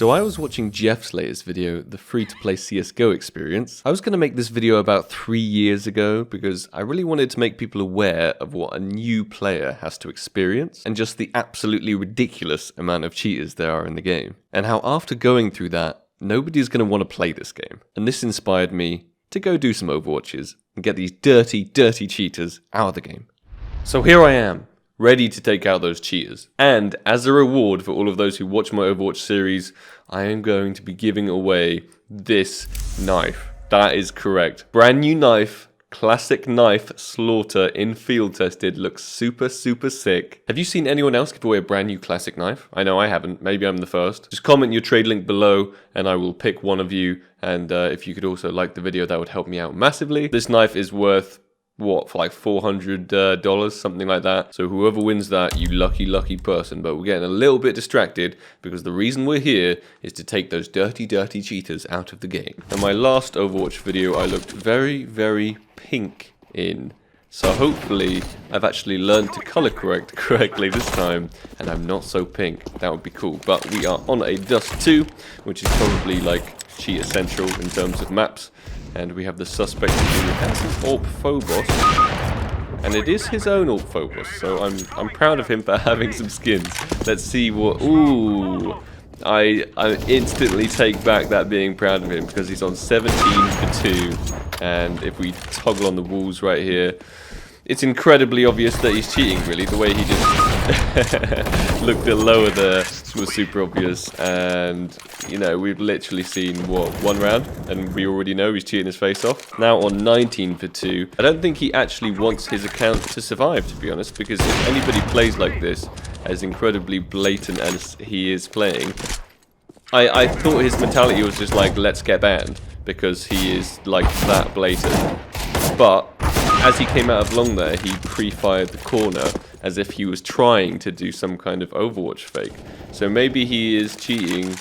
So I was watching Jeff's latest video, the free-to-play CSGO experience. I was going to make this video about 3 years ago because I really wanted to make people aware of what a new player has to experience and just the absolutely ridiculous amount of cheaters there are in the game. And how after going through that, nobody's going to want to play this game. And this inspired me to go do some Overwatches and get these dirty, dirty cheaters out of the game. So here I am, ready to take out those cheaters. And as a reward for all of those who watch my Overwatch series, I am going to be giving away this knife. That is correct. Brand new knife, classic knife, Slaughter, in field tested, looks super, super sick. Have you seen anyone else give away a brand new classic knife? I know I haven't, maybe I'm the first. Just comment your trade link below and I will pick one of you. And if you could also like the video, that would help me out massively. This knife is worth what, for like $400, something like that. So whoever wins that, you lucky, lucky person. But we're getting a little bit distracted because the reason we're here is to take those dirty, dirty cheaters out of the game. In my last Overwatch video, I looked very, very pink in. So hopefully I've actually learned to color correct correctly this time and I'm not so pink. That would be cool. But we are on a Dust 2, which is probably like cheater central in terms of maps. And we have the suspect who has his AWP Phobos. And it is his own AWP Phobos, so I'm proud of him for having some skins. Let's see what... Ooh! I instantly take back that being proud of him because he's on 17 for 2. And if we toggle on the walls right here, it's incredibly obvious that he's cheating, really. The way he just looked at lower there was super obvious. And, you know, we've literally seen, what, one round? And we already know he's cheating his face off. Now on 19 for 2. I don't think he actually wants his account to survive, to be honest. Because if anybody plays like this, as incredibly blatant as he is playing, I thought his mentality was just like, let's get banned. Because he is, like, that blatant. But as he came out of long there, he pre-fired the corner as if he was trying to do some kind of Overwatch fake. So maybe he is cheating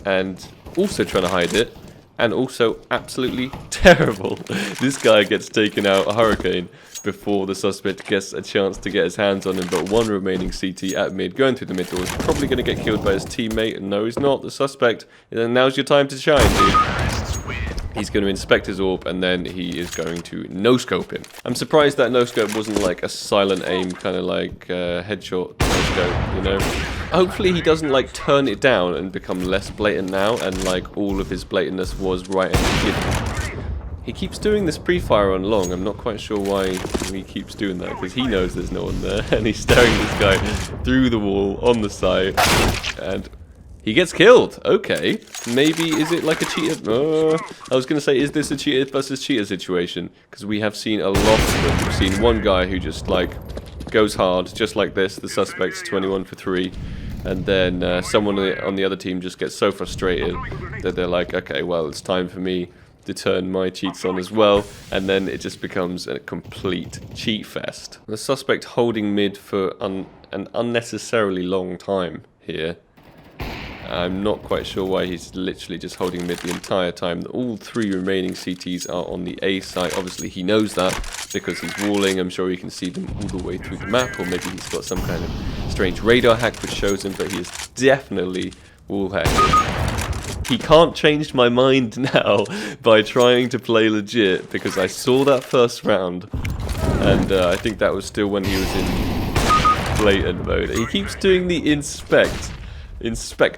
and also trying to hide it, and also absolutely terrible. This guy gets taken out a hurricane before the suspect gets a chance to get his hands on him, but one remaining CT at mid, going through the mid door, is probably going to get killed by his teammate. And no, he's not. The suspect. And now's your time to shine, dude. He's going to inspect his AWP and then he is going to no-scope him. I'm surprised that no-scope wasn't like a silent aim, kind of like headshot no-scope, you know? Hopefully he doesn't like turn it down and become less blatant now and like all of his blatantness was right at the beginning. He keeps doing this pre-fire on long. I'm not quite sure why he keeps doing that because he knows there's no one there and he's staring this guy through the wall on the side and... he gets killed. Okay. Maybe, is it like a cheater? I was going to say, is this a cheater versus cheater situation? Because we have seen a lot of them. We've seen one guy who just, like, goes hard, just like this. The suspect's 21 for 3. And then someone on the other team just gets so frustrated that they're like, okay, well, it's time for me to turn my cheats on as well. And then it just becomes a complete cheat fest. The suspect holding mid for an unnecessarily long time here. I'm not quite sure why he's literally just holding mid the entire time. All 3 remaining CTs are on the A site. Obviously, he knows that because he's walling. I'm sure he can see them all the way through the map, or maybe he's got some kind of strange radar hack which shows him, but he is definitely wall hacking. He can't change my mind now by trying to play legit because I saw that first round, and I think that was still when he was in blatant mode. He keeps doing the inspect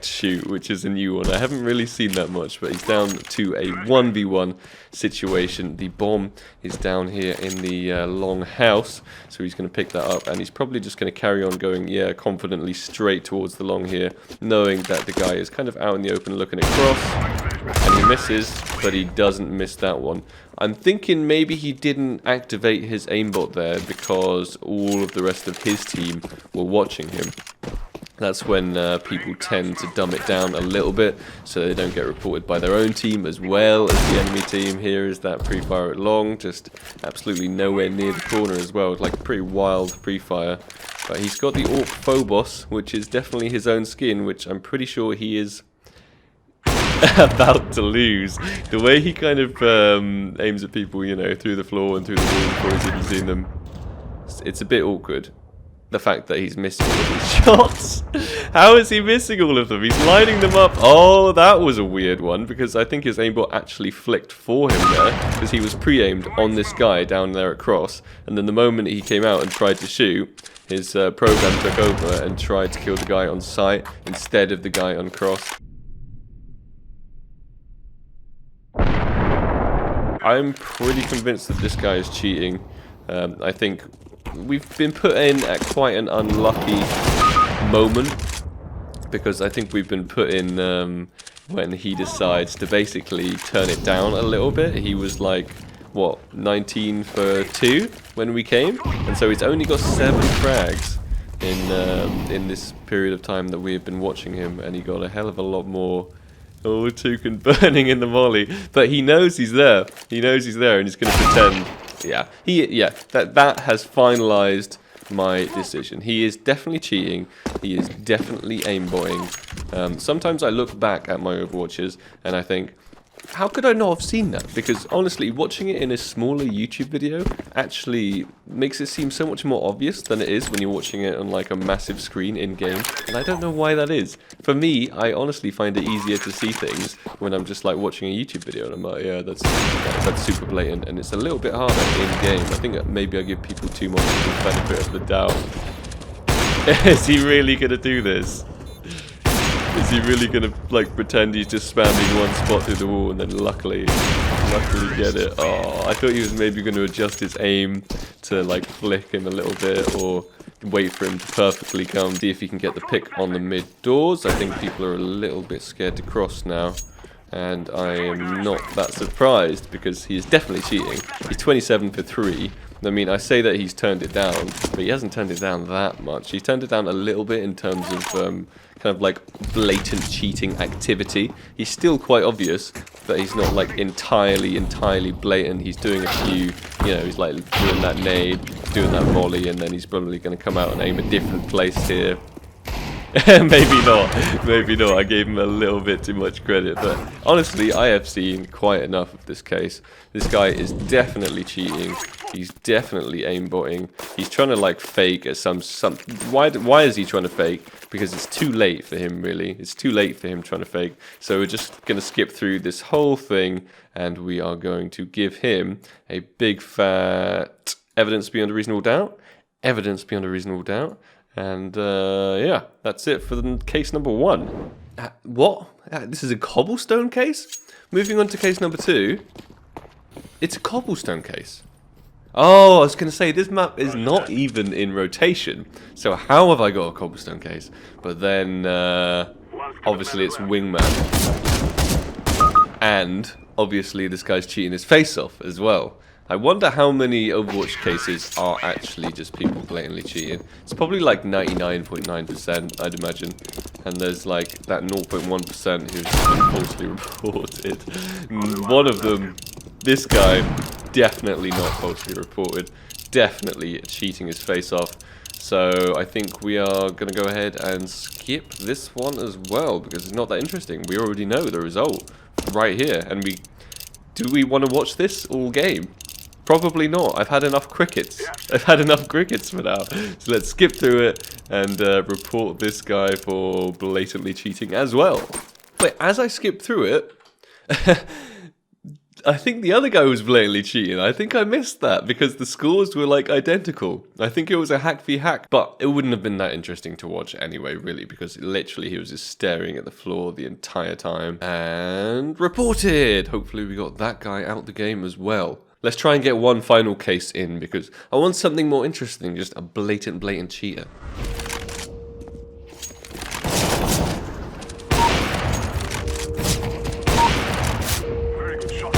shoot, which is a new one. I haven't really seen that much, but he's down to a 1v1 situation. The bomb is down here in the long house, so he's going to pick that up, and he's probably just going to carry on going, yeah, confidently straight towards the long here, knowing that the guy is kind of out in the open looking across, and he misses, but he doesn't miss that one. I'm thinking maybe he didn't activate his aimbot there because all of the rest of his team were watching him. That's when people tend to dumb it down a little bit so they don't get reported by their own team as well as the enemy team. Here is that pre-fire at long, just absolutely nowhere near the corner as well. It's like a pretty wild pre-fire. But he's got the AWP Phobos, which is definitely his own skin, which I'm pretty sure he is about to lose. The way he kind of aims at people, you know, through the floor and through the wall before he's even seen them, it's a bit awkward. The fact that he's missing all these shots How is he missing all of them? He's lining them up. Oh, that was a weird one, because I think his aimbot actually flicked for him there, because he was pre-aimed on this guy down there at cross, and then the moment he came out and tried to shoot, his program took over and tried to kill the guy on sight instead of the guy on cross. I'm pretty convinced that this guy is cheating. I think we've been put in at quite an unlucky moment, because I think we've been put in when he decides to basically turn it down a little bit. He was like, what, 19 for 2 when we came, and so he's only got 7 frags in this period of time that we have been watching him, and he got a hell of a lot more. Oh, Toucan burning in the volley, but he knows he's there. He knows he's there, and he's going to pretend. Yeah, that has finalized my decision. He is definitely cheating. He is definitely aimbotting. Sometimes I look back at my Overwatches and I think, how could I not have seen that? Because honestly, watching it in a smaller YouTube video actually makes it seem so much more obvious than it is when you're watching it on like a massive screen in-game. And I don't know why that is. For me, I honestly find it easier to see things when I'm just like watching a YouTube video and I'm like, yeah, that's super blatant. And it's a little bit harder in-game. I think that maybe I give people too much of the benefit of the doubt. Is he really going to do this? Is he really gonna like pretend he's just spamming one spot through the wall and then luckily get it? Oh, I thought he was maybe going to adjust his aim to like flick him a little bit, or wait for him to perfectly come, see if he can get the pick on the mid doors. I think people are a little bit scared to cross now, and I am not that surprised because he is definitely cheating. He's 27 for 3. I mean, I say that he's turned it down, but he hasn't turned it down that much. He's turned it down a little bit in terms of kind of like blatant cheating activity. He's still quite obvious, but he's not like entirely blatant. He's doing a few, you know, he's like doing that nade, doing that volley, and then he's probably going to come out and aim a different place here. Maybe not. I gave him a little bit too much credit, but honestly, I have seen quite enough of this case. This guy is definitely cheating. He's definitely aimbotting. He's trying to like fake at some. Why is he trying to fake? Because it's too late for him, really. It's too late for him trying to fake. So we're just gonna skip through this whole thing, and we are going to give him a big fat evidence beyond a reasonable doubt. Evidence beyond a reasonable doubt. And yeah, that's it for the case number 1. What? This is a cobblestone case? Moving on to case number 2. It's a cobblestone case. Oh, I was going to say, this map is not even in rotation. So how have I got a cobblestone case? But then, obviously it's wingman. And, obviously, this guy's cheating his face off as well. I wonder how many Overwatch cases are actually just people blatantly cheating. It's probably like 99.9%, I'd imagine. And there's like that 0.1% who's been falsely reported. One of them, this guy, definitely not falsely reported. Definitely cheating his face off. So I think we are going to go ahead and skip this one as well, because it's not that interesting. We already know the result right here. And do we want to watch this all game? Probably not. I've had enough crickets. I've had enough crickets for now. So let's skip through it and report this guy for blatantly cheating as well. Wait, as I skip through it, I think the other guy was blatantly cheating. I think I missed that because the scores were like identical. I think it was a hack v hack, but it wouldn't have been that interesting to watch anyway, really, because literally he was just staring at the floor the entire time. And reported! Hopefully we got that guy out the game as well. Let's try and get one final case in, because I want something more interesting than just a blatant cheater. Very good shot.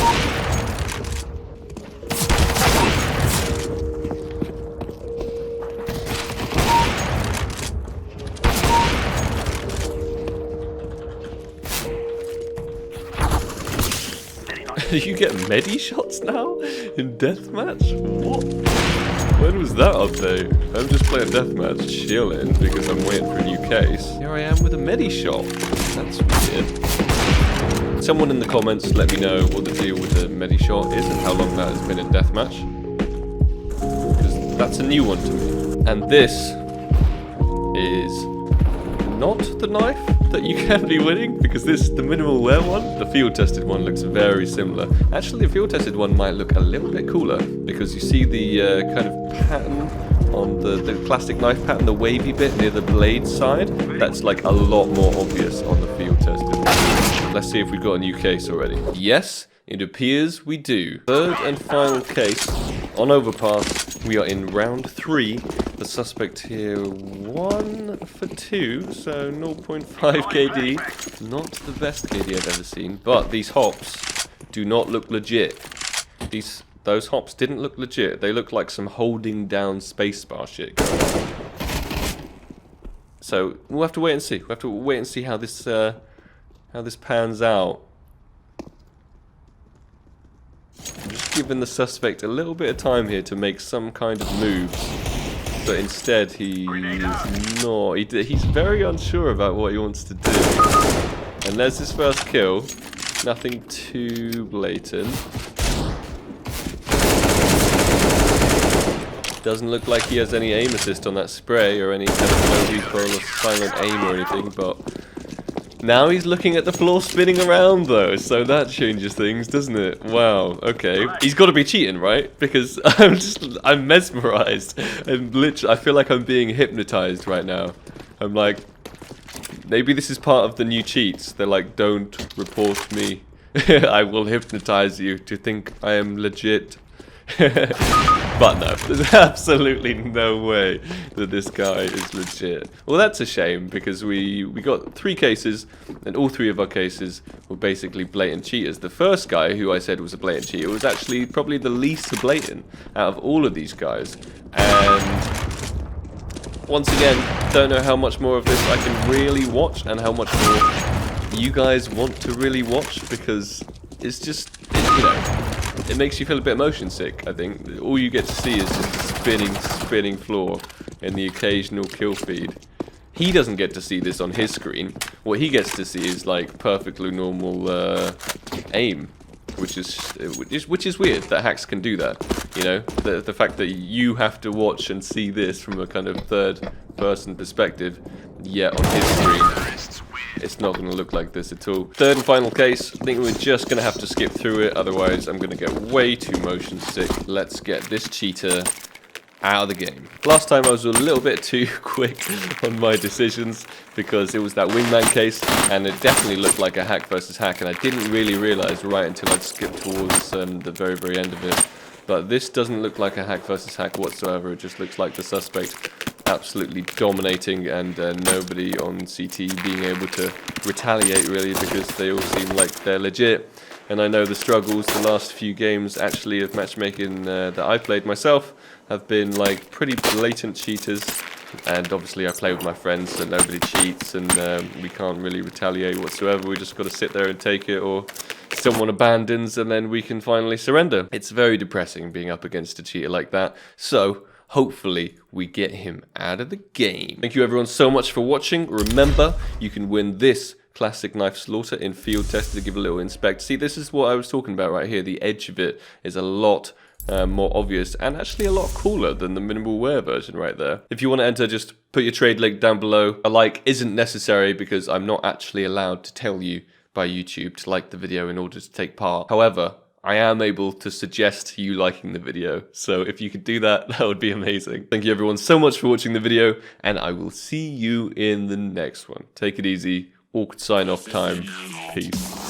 You get medi shots now in deathmatch? What? When was that update? I'm just playing deathmatch, chilling, because I'm waiting for a new case. Here I am with a medi shot. That's weird. Someone in the comments let me know what the deal with the medi shot is and how long that has been in deathmatch. Because that's a new one to me. And this is not the knife that you can be winning, because the minimal wear one, the field tested one, looks very similar. Actually, the field tested one might look a little bit cooler, because you see the kind of pattern on the plastic knife pattern, the wavy bit near the blade side. That's like a lot more obvious on the field tested one. Let's see if we've got a new case already. Yes, it appears we do. Third and final case on Overpass. We are in round 3. The suspect here 1 for 2, so 0.5 KD. Not the best KD I've ever seen, but these hops do not look legit. Those hops didn't look legit. They look like some holding down spacebar shit. So we'll have to wait and see. We'll have to wait and see how this pans out. I'm just giving the suspect a little bit of time here to make some kind of move, but instead he's not. He's very unsure about what he wants to do. And there's his first kill. Nothing too blatant. Doesn't look like he has any aim assist on that spray or any kind of no recoil or silent aim or anything, but now he's looking at the floor spinning around though, so that changes things, doesn't it? Wow, okay. He's got to be cheating, right? Because I'm mesmerized. I feel like I'm being hypnotized right now. I'm like, maybe this is part of the new cheats. They're like, don't report me. I will hypnotize you to think I am legit. But no, there's absolutely no way that this guy is legit. Well, that's a shame, because we got 3 cases, and all 3 of our cases were basically blatant cheaters. The first guy, who I said was a blatant cheater, was actually probably the least blatant out of all of these guys. And once again, don't know how much more of this I can really watch, and how much more you guys want to really watch, because it's just, you know, it makes you feel a bit motion sick, I think. All you get to see is just spinning floor and the occasional kill feed. He doesn't get to see this on his screen. What he gets to see is like perfectly normal aim, which is weird that hacks can do that. You know, the fact that you have to watch and see this from a kind of third-person perspective, yet on his screen it's not going to look like this at all. Third and final case. I think we're just going to have to skip through it, otherwise I'm going to get way too motion sick. Let's get this cheater out of the game. Last time I was a little bit too quick on my decisions, because it was that wingman case, and it definitely looked like a hack versus hack, and I didn't really realize right until I'd skipped towards the very end of it. But this doesn't look like a hack versus hack whatsoever. It just looks like the suspect absolutely dominating, and nobody on CT being able to retaliate really, because they all seem like they're legit. And I know the struggles the last few games actually of matchmaking that I played myself have been like pretty blatant cheaters, and obviously I play with my friends so nobody cheats, and we can't really retaliate whatsoever. We just got to sit there and take it, or someone abandons and then we can finally surrender. It's very depressing being up against a cheater like that, so hopefully we get him out of the game. Thank you everyone so much for watching. Remember, you can win this classic knife slaughter in field test to give a little inspect. See, this is what I was talking about right here. The edge of it is a lot more obvious, and actually a lot cooler than the minimal wear version right there. If you want to enter, just put your trade link down below. A like isn't necessary, because I'm not actually allowed to tell you by YouTube to like the video in order to take part. However, I am able to suggest you liking the video, so if you could do that, that would be amazing. Thank you everyone so much for watching the video, and I will see you in the next one. Take it easy. Awkward sign off time. Peace.